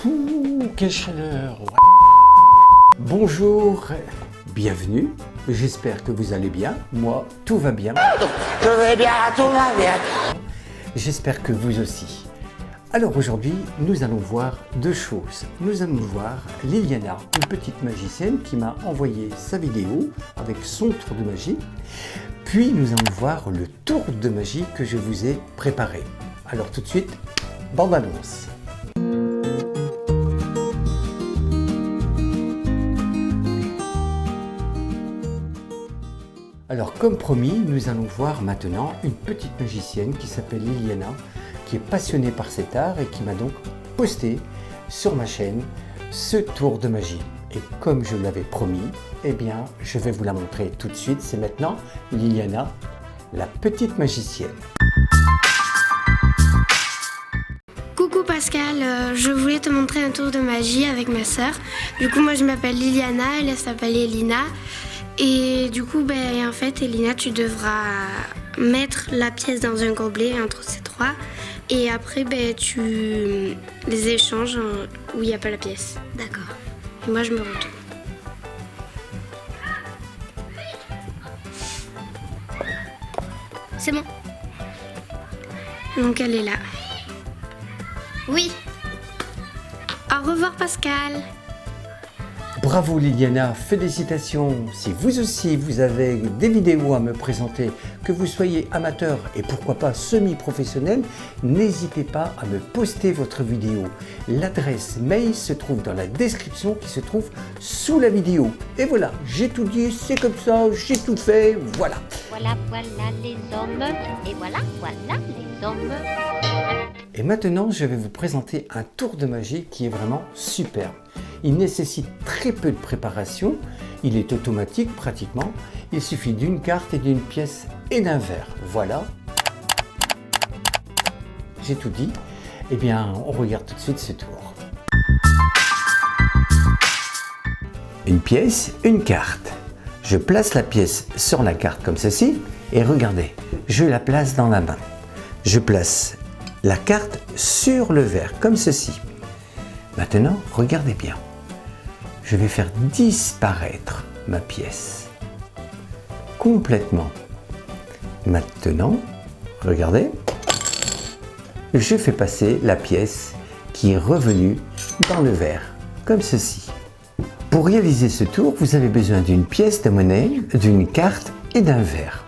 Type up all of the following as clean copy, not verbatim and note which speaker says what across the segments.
Speaker 1: Pouh, quelle chaleur! Bonjour, bienvenue. J'espère que vous allez bien. Moi, tout va bien.
Speaker 2: Tout va bien, tout va bien.
Speaker 1: J'espère que vous aussi. Alors aujourd'hui, nous allons voir deux choses. Nous allons voir Liliana, une petite magicienne qui m'a envoyé sa vidéo avec son tour de magie. Puis nous allons voir le tour de magie que je vous ai préparé. Alors tout de suite, bande annonce. Alors comme promis, nous allons voir maintenant une petite magicienne qui s'appelle Liliana, qui est passionnée par cet art et qui m'a donc posté sur ma chaîne ce tour de magie. Et comme je l'avais promis, eh bien je vais vous la montrer tout de suite. C'est maintenant Liliana, la petite magicienne.
Speaker 3: Coucou Pascal, je voulais te montrer un tour de magie avec ma sœur. Du coup moi je m'appelle Liliana, elle s'appelle Elina. Et du coup, en fait, Elina, tu devras mettre la pièce dans un gobelet entre ces trois. Et après, tu les échanges où il n'y a pas la pièce. D'accord. Et moi, je me retourne. C'est bon. Donc, elle est là. Oui. Au revoir, Pascal.
Speaker 1: Bravo Liliana, félicitations. Si vous aussi vous avez des vidéos à me présenter, que vous soyez amateur et pourquoi pas semi-professionnel, n'hésitez pas à me poster votre vidéo. L'adresse mail se trouve dans la description qui se trouve sous la vidéo. Et voilà, j'ai tout dit, c'est comme ça, j'ai tout fait, voilà.
Speaker 4: Voilà, voilà les hommes, et voilà, voilà les hommes.
Speaker 1: Et maintenant, je vais vous présenter un tour de magie qui est vraiment superbe. Il nécessite très peu de préparation, il est automatique pratiquement, il suffit d'une carte et d'une pièce et d'un verre. Voilà, j'ai tout dit. Eh bien, on regarde tout de suite ce tour. Une pièce, une carte. Je place la pièce sur la carte comme ceci et regardez, je la place dans la main. Je place la carte sur le verre comme ceci. Maintenant, regardez bien. Je vais faire disparaître ma pièce complètement. Maintenant, regardez, je fais passer la pièce qui est revenue dans le verre, comme ceci. Pour réaliser ce tour, vous avez besoin d'une pièce de monnaie, d'une carte et d'un verre.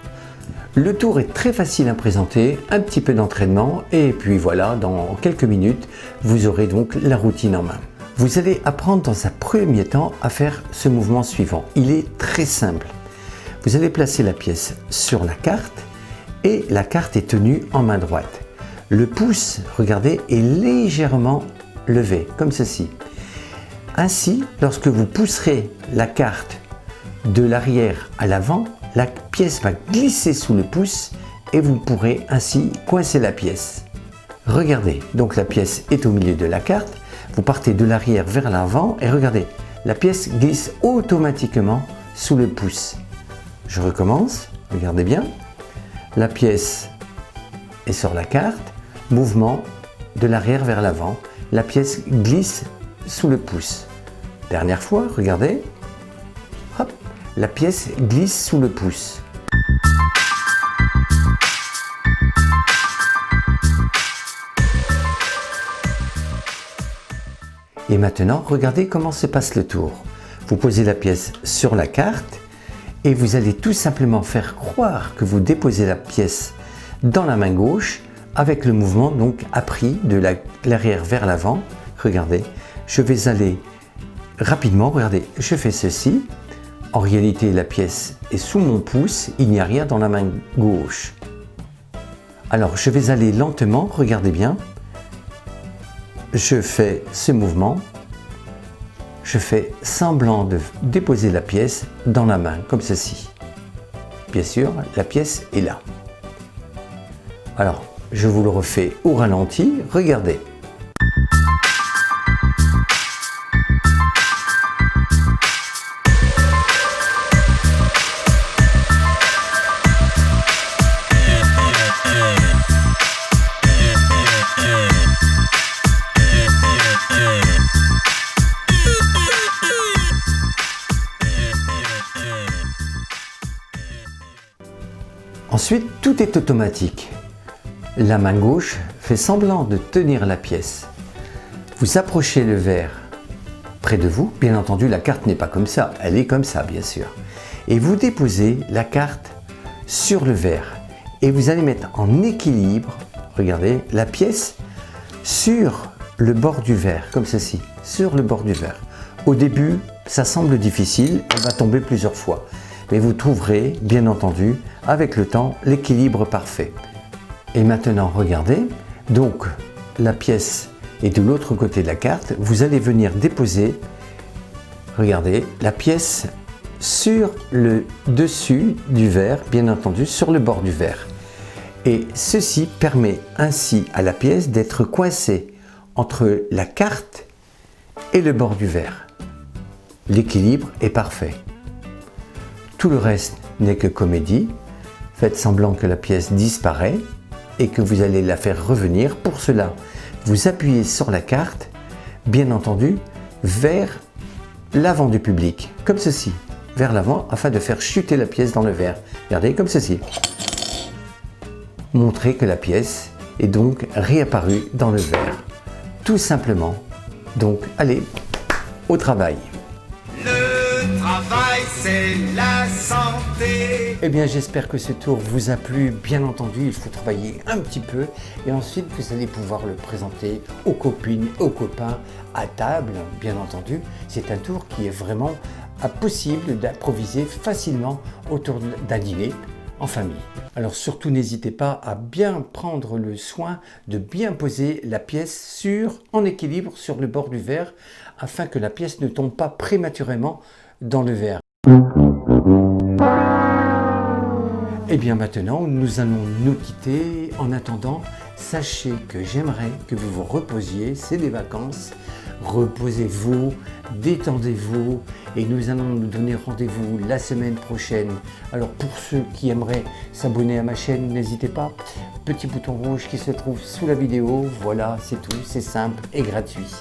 Speaker 1: Le tour est très facile à présenter, un petit peu d'entraînement et puis voilà, dans quelques minutes, vous aurez donc la routine en main. Vous allez apprendre dans un premier temps à faire ce mouvement suivant. Il est très simple. Vous allez placer la pièce sur la carte et la carte est tenue en main droite. Le pouce, regardez, est légèrement levé, comme ceci. Ainsi, lorsque vous pousserez la carte de l'arrière à l'avant, la pièce va glisser sous le pouce et vous pourrez ainsi coincer la pièce. Regardez, donc la pièce est au milieu de la carte. Vous partez de l'arrière vers l'avant et regardez, la pièce glisse automatiquement sous le pouce. Je recommence, regardez bien. La pièce est sur la carte, mouvement de l'arrière vers l'avant. La pièce glisse sous le pouce. Dernière fois, regardez. Hop, la pièce glisse sous le pouce. Et maintenant, regardez comment se passe le tour. Vous posez la pièce sur la carte et vous allez tout simplement faire croire que vous déposez la pièce dans la main gauche avec le mouvement donc appris de l'arrière vers l'avant. Regardez, je vais aller rapidement, regardez, je fais ceci. En réalité, la pièce est sous mon pouce, il n'y a rien dans la main gauche. Alors, je vais aller lentement, regardez bien. Je fais ce mouvement, je fais semblant de déposer la pièce dans la main, comme ceci. Bien sûr, la pièce est là. Alors, je vous le refais au ralenti, regardez. Ensuite, tout est automatique. La main gauche fait semblant de tenir la pièce. Vous approchez le verre près de vous. Bien entendu, la carte n'est pas comme ça, elle est comme ça, bien sûr. Et vous déposez la carte sur le verre. Et vous allez mettre en équilibre, regardez, la pièce sur le bord du verre, comme ceci, sur le bord du verre. Au début, ça semble difficile, elle va tomber plusieurs fois. Mais vous trouverez, bien entendu, avec le temps, l'équilibre parfait. Et maintenant, regardez, donc la pièce est de l'autre côté de la carte. Vous allez venir déposer, regardez, la pièce sur le dessus du verre, bien entendu, sur le bord du verre. Et ceci permet ainsi à la pièce d'être coincée entre la carte et le bord du verre. L'équilibre est parfait. Tout le reste n'est que comédie. Faites semblant que la pièce disparaît et que vous allez la faire revenir. Pour cela, vous appuyez sur la carte, bien entendu, vers l'avant du public, comme ceci, vers l'avant, afin de faire chuter la pièce dans le verre. Regardez, comme ceci. Montrez que la pièce est donc réapparue dans le verre. Tout simplement. Donc, allez, au travail.
Speaker 5: Le travail, c'est la santé.
Speaker 1: Eh bien, j'espère que ce tour vous a plu. Bien entendu, il faut travailler un petit peu et ensuite vous allez pouvoir le présenter aux copines, aux copains, à table, bien entendu. C'est un tour qui est vraiment possible d'improviser facilement autour d'un dîner en famille. Alors surtout, n'hésitez pas à bien prendre le soin de bien poser la pièce en équilibre sur le bord du verre afin que la pièce ne tombe pas prématurément dans le verre. Et bien maintenant, nous allons nous quitter. En attendant, sachez que j'aimerais que vous vous reposiez, c'est des vacances. Reposez-vous, détendez-vous et nous allons nous donner rendez-vous la semaine prochaine. Alors pour ceux qui aimeraient s'abonner à ma chaîne, n'hésitez pas. Petit bouton rouge qui se trouve sous la vidéo. Voilà, c'est tout, c'est simple et gratuit.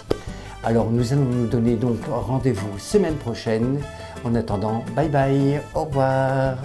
Speaker 1: Alors nous allons nous donner donc rendez-vous semaine prochaine. En attendant, bye bye, au revoir.